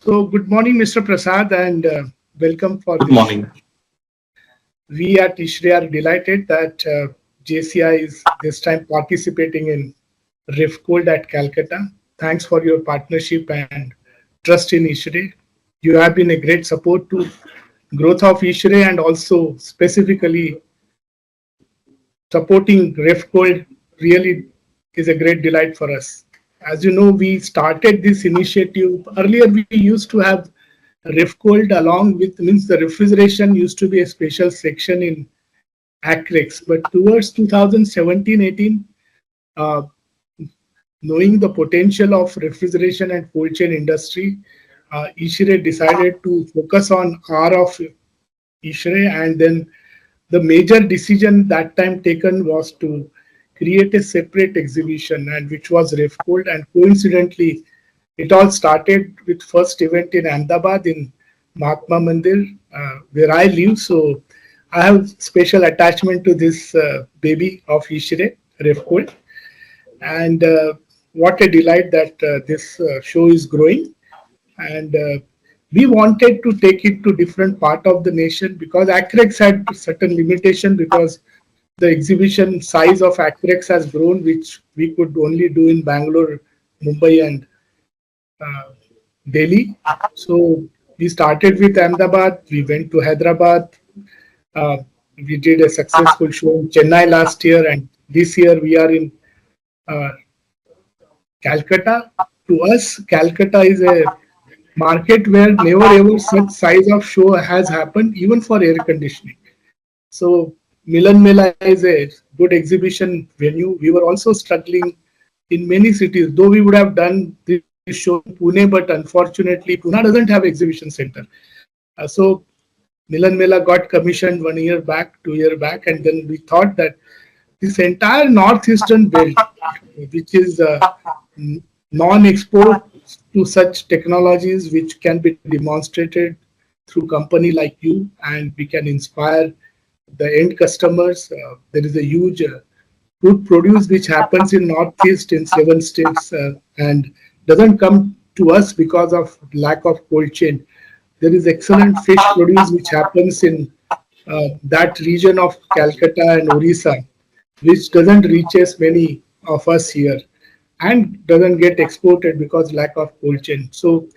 So, good morning, Mr. Prasad, and welcome for Good this. morning. We at ISHRE are delighted that JCI is this time participating in REFCOLD at Calcutta. Thanks for your partnership and trust in ISHRE. You have been a great support to growth of ISHRE and also specifically supporting REFCOLD really is a great delight for us. As you know, we started this initiative. Earlier, we used to have REFCOLD along with, means the refrigeration used to be a special section in ACREX. But towards 2017-18, uh, knowing the potential of refrigeration and cold chain industry, ISHRE decided to focus on R of ISHRE, and then the major decision that time taken was to create a separate exhibition, and which was REFCOLD. And coincidentally, it all started with first event in Ahmedabad in Mahatma Mandir, where I live. So I have special attachment to this baby of ISHRE, REFCOLD. And what a delight that this show is growing. And we wanted to take it to different part of the nation because ACREX had certain limitation because the exhibition size of ACREX has grown, which we could only do in Bangalore, Mumbai, and uh, Delhi. So we started with Ahmedabad, we went to Hyderabad, uh, we did a successful show in Chennai last year, and this year we are in uh, Calcutta. To us, Calcutta is a market where never ever such size of show has happened, even for air conditioning. So Milan Mela is a good exhibition venue. We were also struggling in many cities, though we would have done this show in Pune, but unfortunately Pune doesn't have exhibition center. So Milan Mela got commissioned 1 year back, 2 year back, and then we thought that this entire northeastern belt, which is non-exposed to such technologies, which can be demonstrated through company like you, and we can inspire the end customers. There is a huge food produce which happens in northeast in 7 states and doesn't come to us because of lack of cold chain. There is excellent fish produce which happens in that region of Calcutta and Orissa, which doesn't reaches many of us here and doesn't get exported because lack of cold chain. So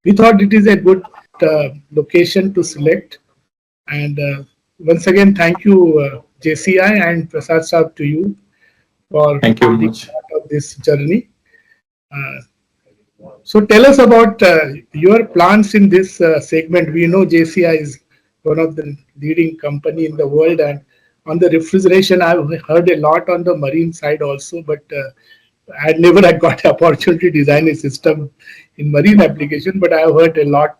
we thought it is a good location to select. And once again, thank you, JCI and Prasad Saab, to you for Thank you very being much. part of this journey. Uh, so tell us about your plans in this segment. We know JCI is one of the leading company in the world, and on the refrigeration, I've heard a lot on the marine side also, but I never had got the opportunity to design a system in marine application, but I've heard a lot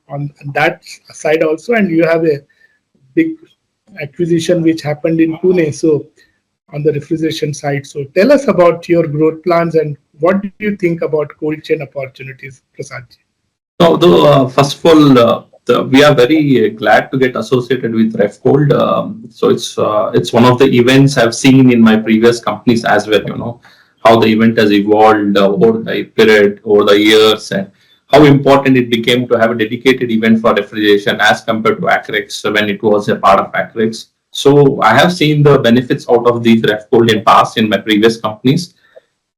on that side also, and you have a big acquisition which happened in Pune, so on the refrigeration side. So tell us about your growth plans and what do you think about cold chain opportunities, Prasad? First of all, we are very glad to get associated with REFCOLD. So it's one of the events I've seen in my previous companies as well. You know how the event has evolved over the period, over the years, and how important it became to have a dedicated event for refrigeration as compared to ACREX when it was a part of ACREX. So I have seen the benefits out of these REFCOLD in past in my previous companies.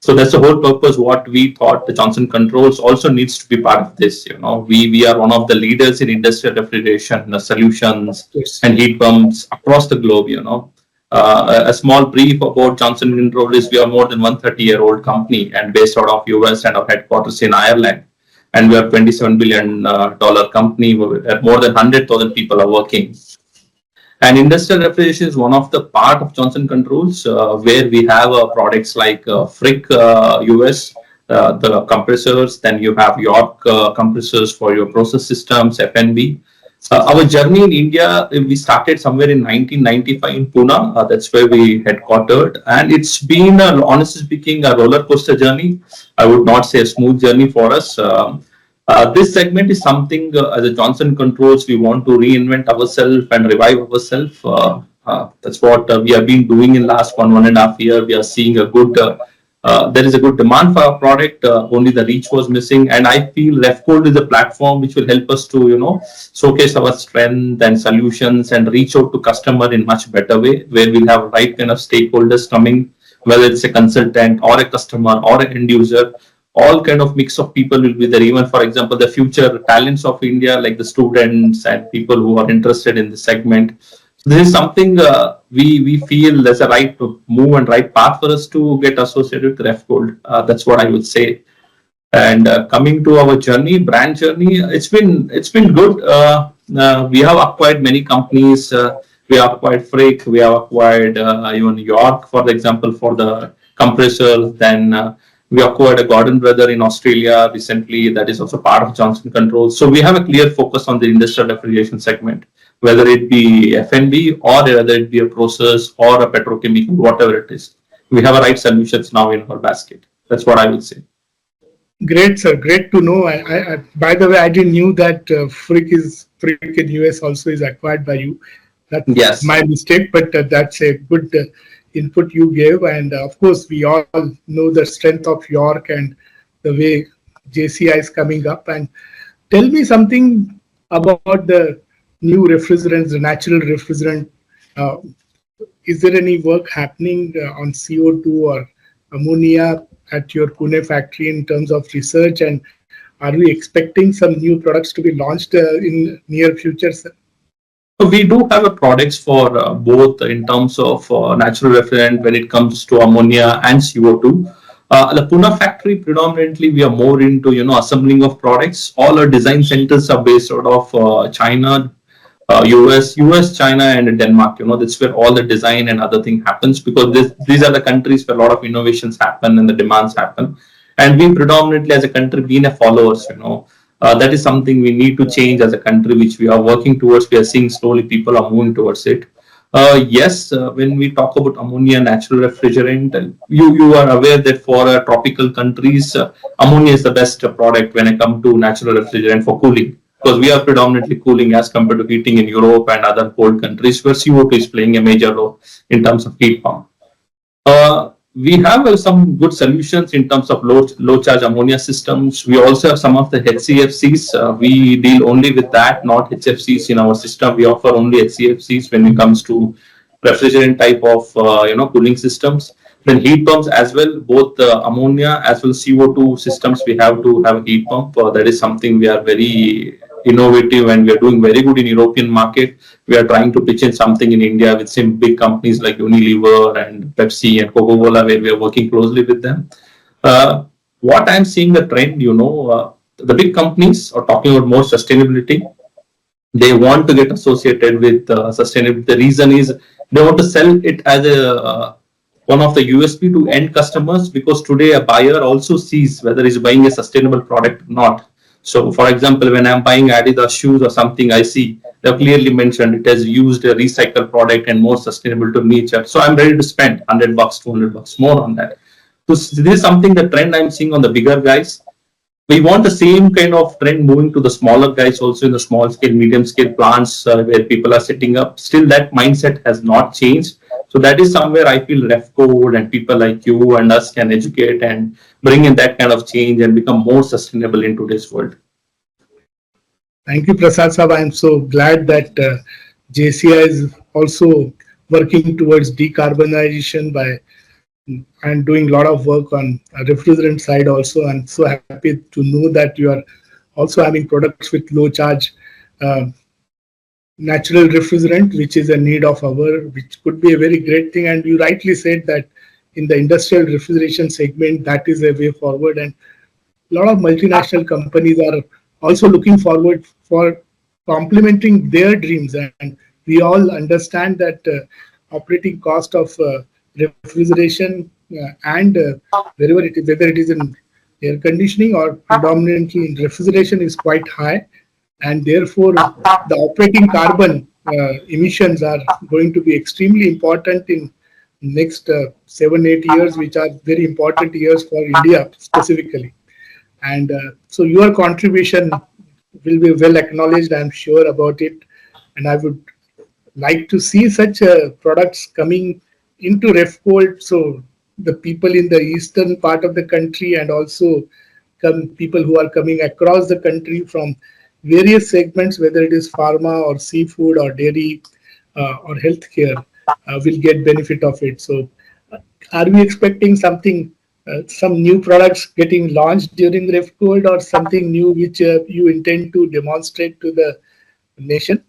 So that's the whole purpose. What we thought the Johnson Controls also needs to be part of this. You know, we are one of the leaders in industrial refrigeration solutions Yes. and heat pumps across the globe. You know, a small brief about Johnson Controls is we are more than 130-year-old company and based out of US and our headquarters in Ireland. And we are $27 billion company where more than 100,000 people are working. And industrial refrigeration is one of the part of Johnson Controls where we have products like Frick US, the compressors. Then you have York compressors for your process systems, FNB. Our journey in India, we started somewhere in 1995 in Pune. That's where we headquartered. And it's been, honestly speaking, a roller coaster journey. I would not say a smooth journey for us. This segment is something as a Johnson Controls, we want to reinvent ourselves and revive ourselves. That's what we have been doing in last one and a half year. We are seeing a good there is a good demand for our product. Only the reach was missing, and I feel RefCold is a platform which will help us to showcase our strength and solutions and reach out to customer in much better way, where we'll have right kind of stakeholders coming, whether it's a consultant or a customer or an end user. All kind of mix of people will be there. Even for example, the future talents of India, like the students and people who are interested in the segment. So this is something we feel there's a right to move and right path for us to get associated with RefCold. That's what I would say. And coming to our journey, brand journey, it's been good. We have acquired many companies. We have acquired Frick. We have acquired even York, for example, for the compressor. Then we acquired a Gordon Brother in Australia recently. That is also part of Johnson Controls. So we have a clear focus on the industrial refrigeration segment, whether it be F&B or whether it be a process or a petrochemical, whatever it is. We have a right solutions now in our basket. That's what I would say. Great, sir. Great to know. By the way, I didn't knew that Frick in US also is acquired by you. That's Yes. my mistake, but that's a good input you gave. And of course, we all know the strength of York and the way JCI is coming up. And tell me something about the new refrigerants, the natural refrigerant. Uh, is there any work happening on CO2 or ammonia at your Pune factory in terms of research? And are we expecting some new products to be launched in near future, sir? So we do have a products for both in terms of natural refrigerant when it comes to ammonia and CO2. The Pune factory predominantly we are more into assembling of products. All our design centers are based out of China, US, China, and Denmark. That's where all the design and other thing happens, because these are the countries where a lot of innovations happen and the demands happen. And we predominantly as a country being a followers. That is something we need to change as a country, which we are working towards. We are seeing slowly people are moving towards it. Yes, when we talk about ammonia natural refrigerant, you are aware that for tropical countries, ammonia is the best product when it comes to natural refrigerant for cooling, because we are predominantly cooling as compared to heating in Europe and other cold countries where CO2 is playing a major role in terms of heat pump. We have some good solutions in terms of low charge ammonia systems. We also have some of the HCFCs. We deal only with that, not HFCs in our system. We offer only HCFCs when it comes to refrigerant type of cooling systems. Then heat pumps as well, both ammonia as well as CO2 systems. We have to have a heat pump. That is something we are very innovative and we are doing very good in European market. We are trying to pitch in something in India with some big companies like Unilever and Pepsi and Coca-Cola, where we are working closely with them. What I'm seeing the trend, the big companies are talking about more sustainability. They want to get associated with sustainability. The reason is they want to sell it as a one of the USP to end customers, because today a buyer also sees whether he's buying a sustainable product or not. So, for example, when I'm buying Adidas shoes or something, I see they've clearly mentioned it has used a recycled product and more sustainable to nature. So, I'm ready to spend $100, $200 more on that. So, this is something the trend I'm seeing on the bigger guys. We want the same kind of trend moving to the smaller guys also in the small scale, medium scale plants where people are setting up. Still, that mindset has not changed. So that is somewhere I feel RefCode and people like you and us can educate and bring in that kind of change and become more sustainable in today's world. Thank you, Prasad Sahab. I'm so glad that JCI is also working towards decarbonization by and doing a lot of work on refrigerant side also. I'm so happy to know that you are also having products with low charge uh, natural refrigerant, which is a need of our, which could be a very great thing. And you rightly said that in the industrial refrigeration segment, that is a way forward. And a lot of multinational companies are also looking forward for complementing their dreams. And we all understand that operating cost of refrigeration and wherever it is, whether it is in air conditioning or predominantly in refrigeration, is quite high. And therefore, the operating carbon emissions are going to be extremely important in next 7-8 years, which are very important years for India specifically. And so your contribution will be well acknowledged, I'm sure about it. And I would like to see such products coming into RefCold. So the people in the eastern part of the country, and also people who are coming across the country from various segments, whether it is pharma or seafood or dairy or healthcare, will get benefit of it. So, are we expecting something, some new products getting launched during REFCOLD, or something new which you intend to demonstrate to the nation?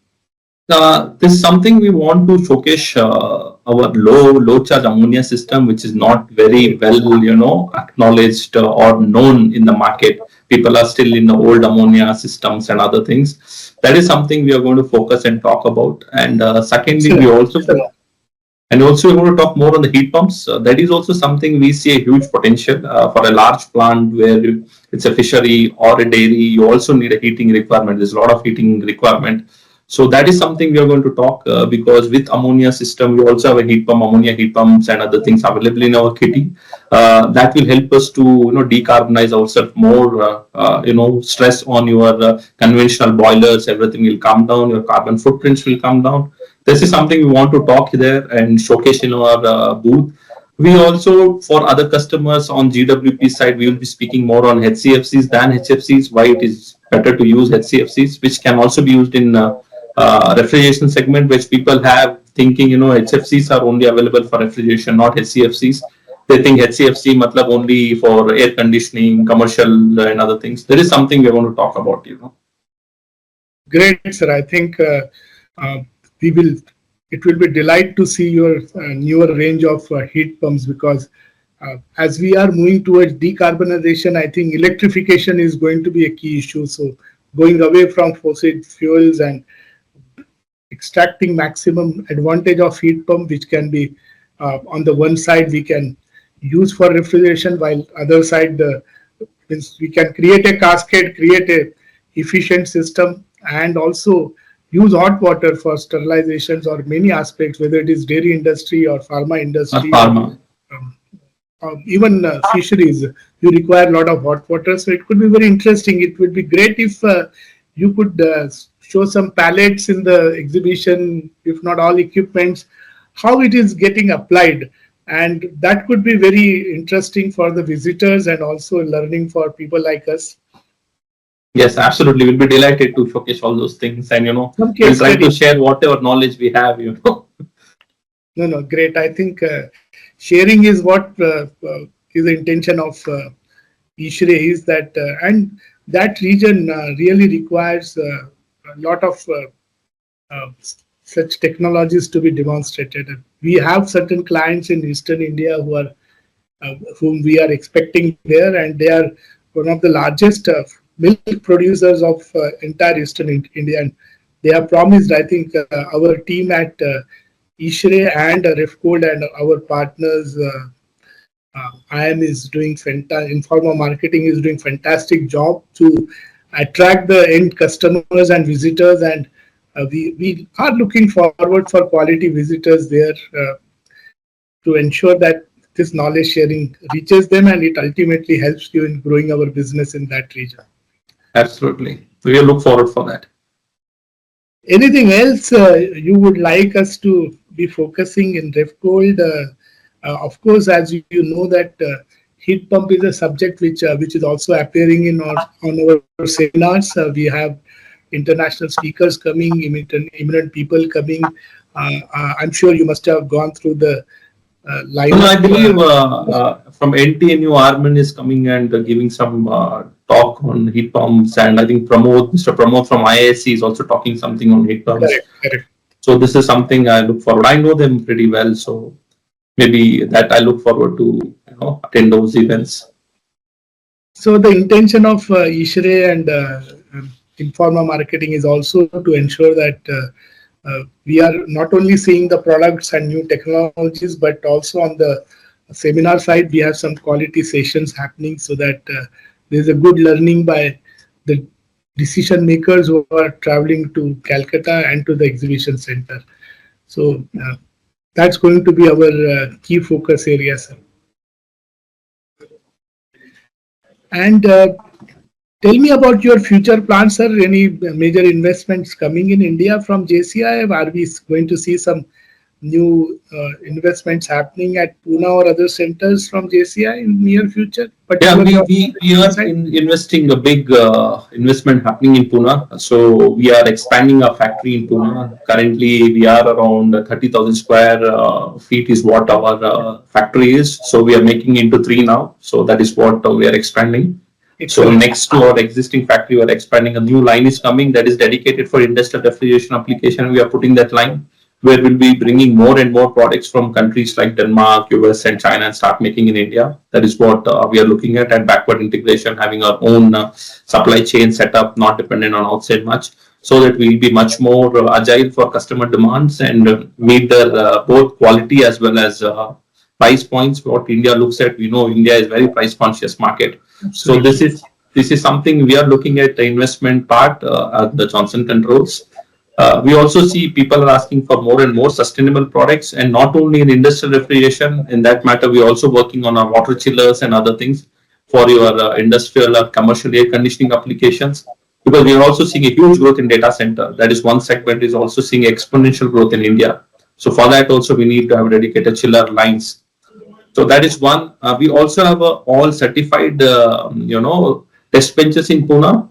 This is something we want to showcase our low charge ammonia system, which is not very well acknowledged or known in the market. People are still in the old ammonia systems and other things. That is something we are going to focus and talk about. And secondly, we also and also, we want to talk more on the heat pumps. That is also something we see a huge potential for a large plant where it's a fishery or a dairy. You also need a heating requirement. There's a lot of heating requirement. So that is something we are going to talk because with ammonia system, we also have a heat pump, ammonia heat pumps, and other things available in our kitty. That will help us to decarbonize ourselves more. Stress on your conventional boilers, everything will come down. Your carbon footprints will come down. This is something we want to talk there and showcase in our booth. We also, for other customers on GWP side, we will be speaking more on HCFCs than HFCs, why it is better to use HCFCs, which can also be used in refrigeration segment, which people have thinking, HFCs are only available for refrigeration, not HCFCs. They think HCFC matlab only for air conditioning, commercial and other things. There is something we want to talk about, Great, sir. I think we will. It will be delight to see your newer range of heat pumps, because as we are moving towards decarbonization, I think electrification is going to be a key issue. So going away from fossil fuels and extracting maximum advantage of heat pump, which can be on the one side we can use for refrigeration, while other side we can create a cascade, create a efficient system, and also use hot water for sterilizations or many aspects, whether it is dairy industry or pharma industry Pharma. or even fisheries. You require a lot of hot water, so it could be very interesting. It would be great if you could show some pallets in the exhibition, if not all equipments, how it is getting applied. And that could be very interesting for the visitors and also learning for people like us. Yes, absolutely. We'll be delighted to showcase all those things, and Some we'll case try to studies. share whatever knowledge we have. No, great. I think sharing is what is the intention of Ishre, is that, and that region really requires a lot of such technologies to be demonstrated. We have certain clients in Eastern India whom we are expecting there, and they are one of the largest milk producers of entire Eastern India. And they have promised, I think, our team at Ishre and REFCOLD and our partners, IM is doing fantastic, Informa Marketing is doing fantastic job to attract the end customers and visitors, and we are looking forward for quality visitors there to ensure that this knowledge sharing reaches them, and it ultimately helps you in growing our business in that region. Absolutely. We look forward for that. Anything else you would like us to be focusing in REFCOLD? Of course, as you know that heat pump is a subject which is also appearing in on our seminars. We have international speakers coming, eminent people coming. I'm sure you must have gone through the lineup. I believe from NTNU, Armin is coming and giving some talk on heat pumps, and I think Mr. Pramod from IISc is also talking something on heat pumps. Correct. So this is something I look forward. I know them pretty well, so maybe that I look forward to attend those events. So the intention of Ishre and Informa Marketing is also to ensure that we are not only seeing the products and new technologies, but also on the seminar side, we have some quality sessions happening, so that there's a good learning by the decision makers who are traveling to Calcutta and to the exhibition center. So that's going to be our key focus area, sir. And tell me about your future plans, sir. Any major investments coming in India from JCI? Are we going to see some new investments happening at Pune or other centers from JCI in near future, Yeah, particularly on we the are side? investing a big investment happening in Pune. So we are expanding our factory in Pune. Currently, we are around 30,000 square feet is what our factory is. So we are making into three now. So that is what we are expanding. So Excellent. next to our existing factory, we are expanding. A new line is coming that is dedicated for industrial refrigeration application. We are putting that line where we'll be bringing more and more products from countries like Denmark, US, and China and start making in India. That is what we are looking at, and backward integration, having our own supply chain set up, not dependent on outside much, so that we'll be much more agile for customer demands and meet their both quality as well as price points. What India looks at, we know India is very price conscious market. So Absolutely. this is something we are looking at the investment part at the Johnson Controls. We also see people are asking for more and more sustainable products, and not only in industrial refrigeration. In that matter, we are also working on our water chillers and other things for your industrial or commercial air conditioning applications. Because we are also seeing a huge growth in data center. That is one segment is also seeing exponential growth in India. So for that also we need to have dedicated chiller lines. So that is one. We also have all certified, test benches in Pune,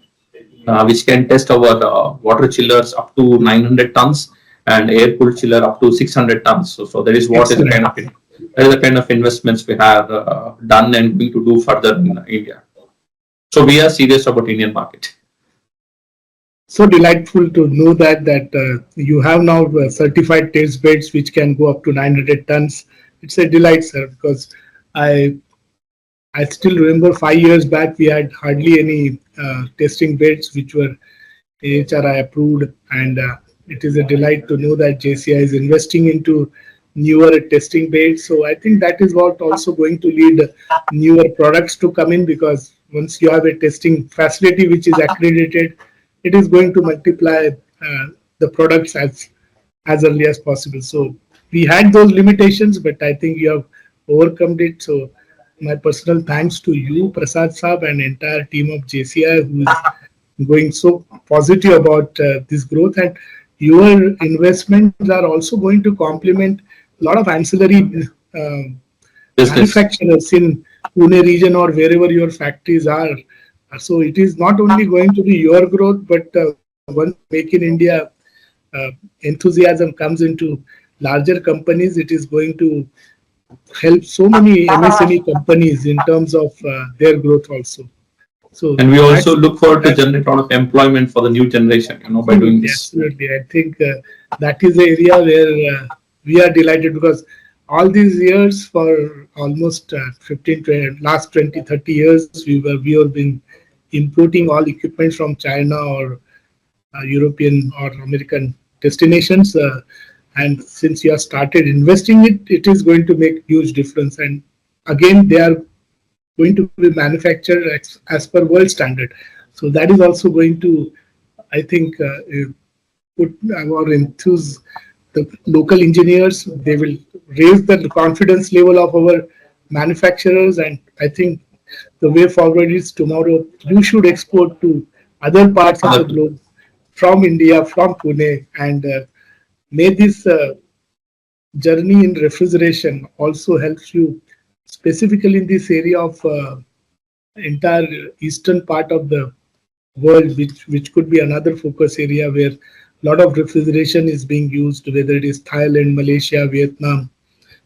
which can test our water chillers up to 900 tons and air cooled chiller up to 600 tons. So that is what is the Excellent. that is the kind of investments we have done and going to do further in India. So we are serious about Indian market. So delightful to know that you have now certified test beds which can go up to 900 tons. It's a delight, sir, because I I still remember 5 years back we had hardly any testing beds which were AHRI approved, and it is a delight to know that JCI is investing into newer testing beds. So I think that is what also going to lead newer products to come in, because once you have a testing facility which is accredited, it is going to multiply the products as early as possible. So we had those limitations, but I think you have overcome it. So my personal thanks to you, Prasad Saab, and entire team of JCI who is going so positive about this growth. And your investments are also going to complement a lot of ancillary uh, Business. manufacturers in Pune region or wherever your factories are. So it is not only going to be your growth, but once Make in India enthusiasm comes into larger companies, it is going to help so many MSME companies in terms of their growth also. So And we that's also look forward to that. generate a lot of employment for the new generation, by doing Absolutely, this. absolutely. I think that is the area where we are delighted, because all these years, for almost 15 to last 20, 30 years, we have been importing all equipment from China or European or American destinations. And since you have started investing it, it is going to make huge difference. And again, they are going to be manufactured as per world standard. So that is also going to, I think, put or enthuse the local engineers. They will raise the confidence level of our manufacturers, and I think the way forward is tomorrow you should export to other parts of the Other, globe from India, from Pune, and may this journey in refrigeration also helps you specifically in this area of entire eastern part of the world, which could be another focus area where a lot of refrigeration is being used, whether it is Thailand, Malaysia, Vietnam.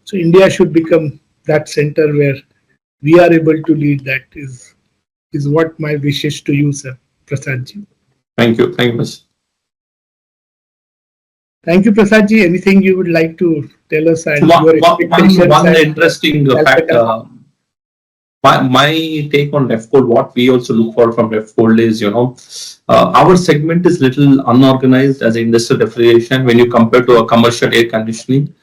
So India should become that center where we are able to lead. That is what my wishes to you, sir, Prasadji. thank you. Thank you, Ms. Thank you, Prasadji. Anything you would like to tell us So and your expectations one at interesting fact, Calcutta? my take on REFCOLD, what we also look for from REFCOLD is, our segment is little unorganized as industrial refrigeration when you compare to a commercial air conditioning.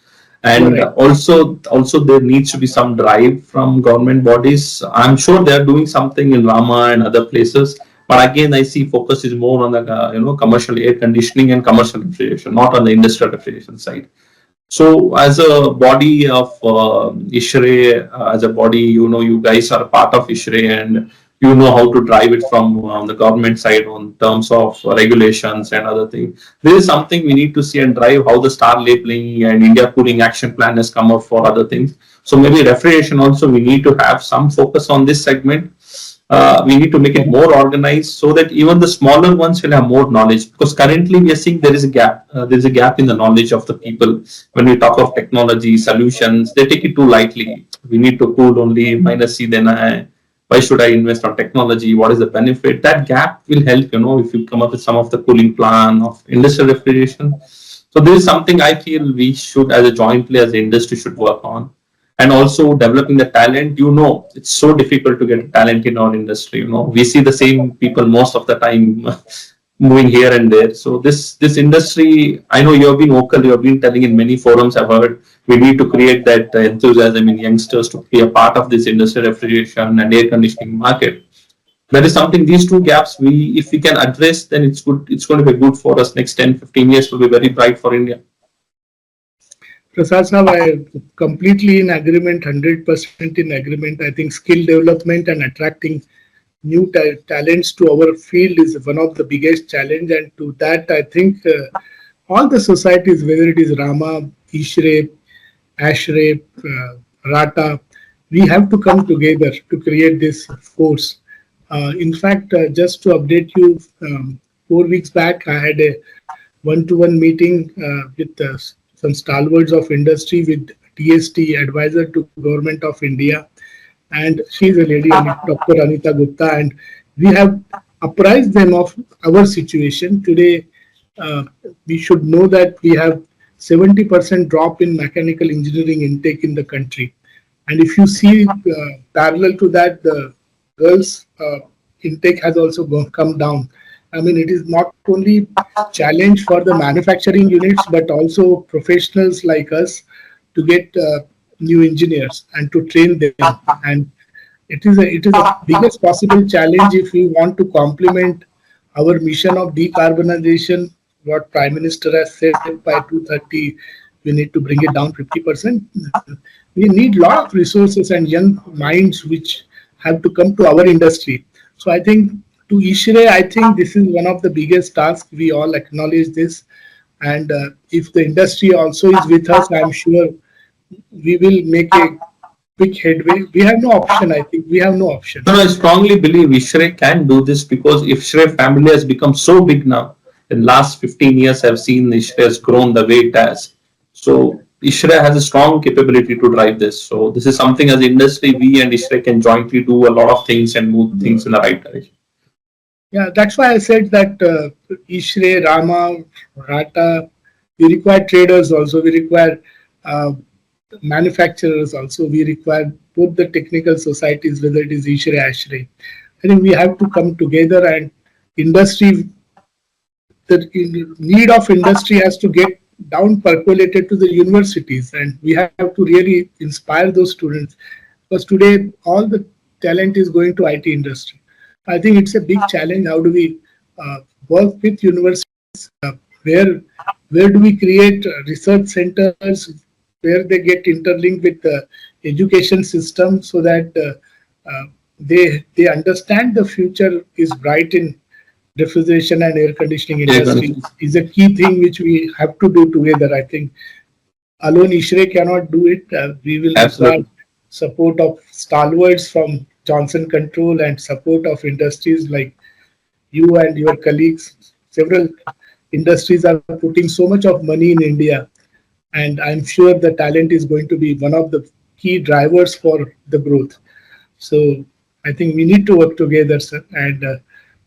And Correct. also there needs to be some drive from government bodies. I'm sure they are doing something in Rama and other places, but again I see focus is more on the commercial air conditioning and commercial refrigeration, not on the industrial refrigeration side. So as a body of ISHRE, as a body, you guys are part of ISHRE, and you know how to drive it from the government side on terms of regulations and other things. This is something we need to see and drive how the star labeling and India cooling action plan has come up for other things. So maybe refrigeration also we need to have some focus on this segment. We need to make it more organized so that even the smaller ones will have more knowledge, because currently we are seeing there is a gap. There is a gap in the knowledge of the people. When we talk of technology solutions, they take it too lightly. We need to cool only minus C, then why should I invest on technology? What is the benefit? That gap will help, if you come up with some of the cooling plan of industrial refrigeration. So this is something I feel we should, as a jointly as the industry, should work on. And also developing the talent. It's so difficult to get talent in our industry. We see the same people most of the time moving here and there. So this industry, I know you have been vocal, you have been telling in many forums, I've heard, we need to create that enthusiasm in youngsters to be a part of this industrial refrigeration and air conditioning market. That is something, these two gaps, if we can address, then it's good. It's going to be good for us. Next 10, 15 years will be very bright for India. Prasad Saab, I completely in agreement, 100% in agreement. I think skill development and attracting new talents to our field is one of the biggest challenge. And to that, I think all the societies, whether it is Rama, ISRE, ASHRE, Rata, we have to come together to create this force. In fact, just to update you, 4 weeks back, I had a one-to-one meeting with some stalwarts of industry with TST, advisor to Government of India, and she is a lady, Dr. Anita Gupta, and we have apprised them of our situation. Today, we should know that we have 70% drop in mechanical engineering intake in the country. And if you see parallel to that, the girls' intake has also come down. I mean, it is not only challenge for the manufacturing units, but also professionals like us to get new engineers and to train them. And it is a biggest possible challenge if we want to complement our mission of decarbonization. What Prime Minister has said, by 2030, we need to bring it down 50%. We need a lot of resources and young minds which have to come to our industry. So I think to ISRE, I think this is one of the biggest tasks. We all acknowledge this. And if the industry also is with us, I'm sure we will make a quick headway. We have no option, I think. We have no option. No, I strongly believe ISRE can do this, because ISRE family has become so big now. In the last 15 years, I've seen ISRE has grown the way it has. So ISRE has a strong capability to drive this. So this is something as industry, we and ISRE can jointly do a lot of things and move things in the right direction. Yeah, that's why I said that ISRE, Rama, Rata, we require traders also, we require manufacturers also, we require both the technical societies, whether it is ISRE, ASHRE. I think we have to come together, and industry, the need of industry has to get down percolated to the universities, and we have to really inspire those students, because today all the talent is going to IT industry. I think it's a big challenge. How do we work with universities? Where do we create research centers where they get interlinked with the education system, so that they understand the future is bright in refrigeration and air conditioning industry is a key thing which we have to do together. I think alone ISRE cannot do it. We will require support of stalwarts from Johnson Control and support of industries like you and your colleagues. Several industries are putting so much of money in India, and I'm sure the talent is going to be one of the key drivers for the growth. So I think we need to work together, sir, and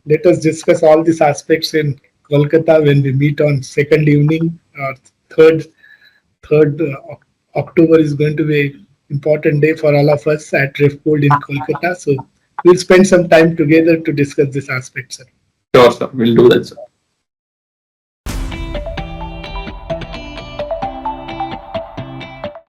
let us discuss all these aspects in Kolkata when we meet on second evening. Third October is going to be an important day for all of us at REFCOLD in Kolkata. So we'll spend some time together to discuss this aspect, sir. Sure, sir. We'll do that, sir.